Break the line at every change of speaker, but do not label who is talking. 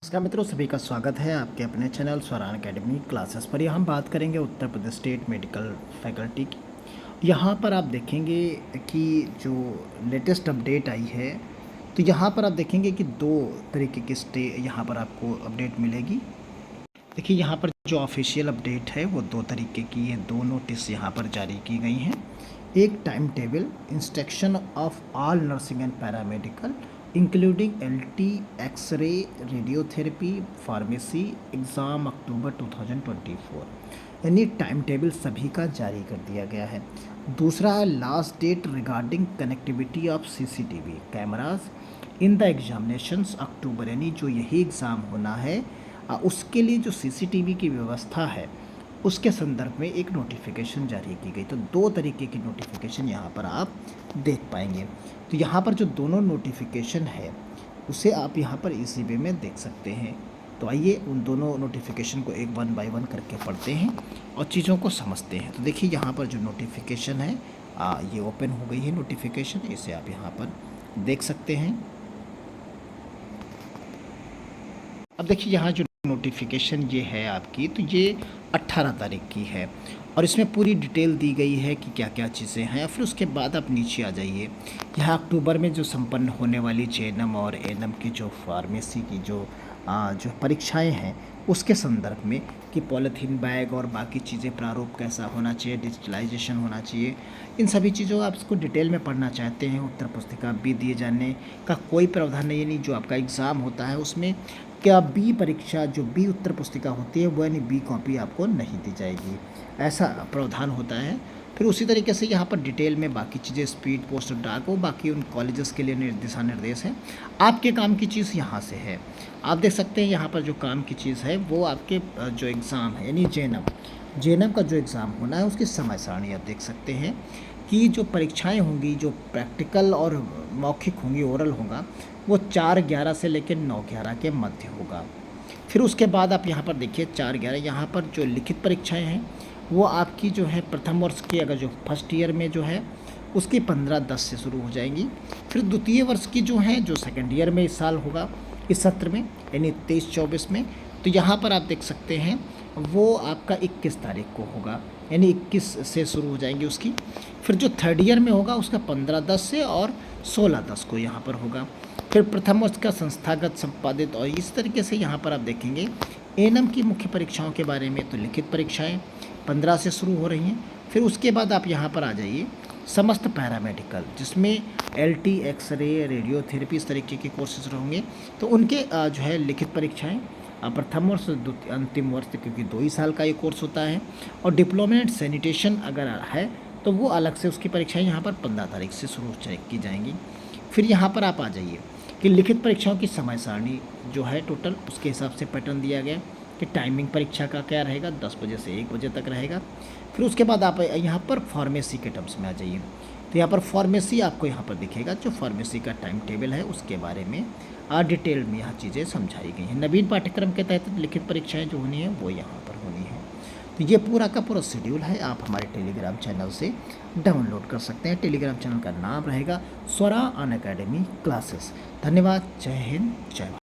नमस्कार मित्रों, सभी का स्वागत है आपके अपने चैनल स्वरान एकेडमी क्लासेस पर। यहाँ हम बात करेंगे Uttar Pradesh state medical faculty की। यहाँ पर आप देखेंगे कि जो लेटेस्ट अपडेट आई है, तो यहाँ पर आप देखेंगे कि दो तरीके की यहाँ पर आपको अपडेट मिलेगी। देखिए, यहाँ पर जो ऑफिशियल अपडेट है वो दो तरीके की है, दो नोटिस यहाँ पर जारी की गई हैं। एक time table instruction of all nursing and paramedical including LT, X ray, radiotherapy, pharmacy exam October 2024, यानी टाइम टेबल सभी का जारी कर दिया गया है। दूसरा है last date regarding connectivity of CCTV cameras in the examinations October, यानी जो यही एग्ज़ाम होना है उसके लिए जो सीसीटीवी की व्यवस्था है उसके संदर्भ में एक नोटिफिकेशन जारी की गई। तो दो तरीके की नोटिफिकेशन यहाँ पर आप देख पाएंगे। तो यहाँ पर जो दोनों नोटिफिकेशन है उसे आप यहाँ पर इसी वे में देख सकते हैं। तो आइए उन दोनों नोटिफिकेशन को एक वन बाय वन करके पढ़ते हैं और चीज़ों को समझते हैं। तो देखिए, यहाँ पर जो नोटिफिकेशन है ये ओपन हो गई है नोटिफिकेशन, इसे आप यहाँ पर देख सकते हैं। अब देखिए, यहाँ जो नोटिफिकेशन ये है आपकी, तो ये 18 तारीख की है और इसमें पूरी डिटेल दी गई है कि क्या क्या चीज़ें हैं। फिर उसके बाद आप नीचे आ जाइए, यहाँ अक्टूबर में जो संपन्न होने वाली जेएनएम और एएनएम की जो फार्मेसी की जो परीक्षाएं हैं उसके संदर्भ में कि पॉलीथीन बैग और बाकी चीज़ें प्रारूप कैसा होना चाहिए, डिजिटलाइजेशन होना चाहिए, इन सभी चीज़ों आप इसको डिटेल में पढ़ना चाहते हैं। उत्तर पुस्तिका बी दिए जाने का कोई प्रावधान नहीं है, नहीं जो आपका एग्ज़ाम होता है उसमें क्या बी परीक्षा जो बी उत्तर पुस्तिका होती है वो यानी बी कॉपी आपको नहीं दी जाएगी, ऐसा प्रावधान होता है। फिर उसी तरीके से यहाँ पर डिटेल में बाकी चीज़ें स्पीड पोस्ट डाक हो, बाकी उन कॉलेजेस के लिए दिशा निर्देश हैं। आपके काम की चीज़ यहाँ से है, आप देख सकते हैं यहाँ पर जो काम की चीज़ है वो आपके जो एग्ज़ाम है यानी जेएनएम का जो एग्ज़ाम होना है उसकी समय सारणी आप देख सकते हैं कि जो परीक्षाएं होंगी, जो प्रैक्टिकल और मौखिक होंगी, ओरल होगा, वो 4/11 से लेकर 9/11 के मध्य होगा। फिर उसके बाद आप यहाँ पर देखिए 4/11, यहाँ पर जो लिखित परीक्षाएं हैं वो आपकी जो है प्रथम वर्ष की, अगर जो फर्स्ट ईयर में जो है उसकी 15/10 से शुरू हो जाएंगी। फिर द्वितीय वर्ष की जो है जो सेकेंड ईयर में इस साल होगा, इस सत्र में यानी 23-24 में, तो यहाँ पर आप देख सकते हैं वो आपका 21 तारीख को होगा, यानी 21 से शुरू हो जाएंगी उसकी। फिर जो थर्ड ईयर में होगा उसका 15/10 से और 16/10 को यहाँ पर होगा। फिर प्रथम वर्ष का संस्थागत संपादित, और इस तरीके से यहाँ पर आप देखेंगे एएनएम की मुख्य परीक्षाओं के बारे में। तो लिखित परीक्षाएं 15 से शुरू हो रही हैं। फिर उसके बाद आप यहाँ पर आ जाइए समस्त पैरामेडिकल, जिसमें एलटी, एक्सरे, रेडियोथेरेपी इस तरीके के कोर्सेज रहेंगे, तो उनके जो है लिखित परीक्षाएं प्रथम वर्ष, अंतिम वर्ष, क्योंकि 2 ही साल का ये कोर्स होता है। और डिप्लोमा एंड सैनिटेशन अगर है तो वो अलग से उसकी परीक्षाएं यहाँ पर 15 तारीख से शुरू की जाएंगी। फिर यहाँ पर आप आ जाइए कि लिखित परीक्षाओं की समय सारणी जो है टोटल उसके हिसाब से पैटर्न दिया गया कि टाइमिंग परीक्षा का क्या रहेगा, 10 बजे से 1 बजे तक रहेगा। फिर उसके बाद आप यहाँ पर फार्मेसी के टर्म्स में आ जाइए, तो यहाँ पर फार्मेसी आपको यहाँ पर दिखेगा, जो फार्मेसी का टाइम टेबल है उसके बारे में डिटेल में यहाँ चीज़ें समझाई गई हैं। नवीन पाठ्यक्रम के तहत लिखित परीक्षाएं जो होनी है वो यहाँ पर होनी है। तो ये पूरा का पूरा शेड्यूल है, आप हमारे टेलीग्राम चैनल से डाउनलोड कर सकते हैं। टेलीग्राम चैनल का नाम रहेगा स्वरान एकेडमी क्लासेस। धन्यवाद, जय हिंद, जय भारत।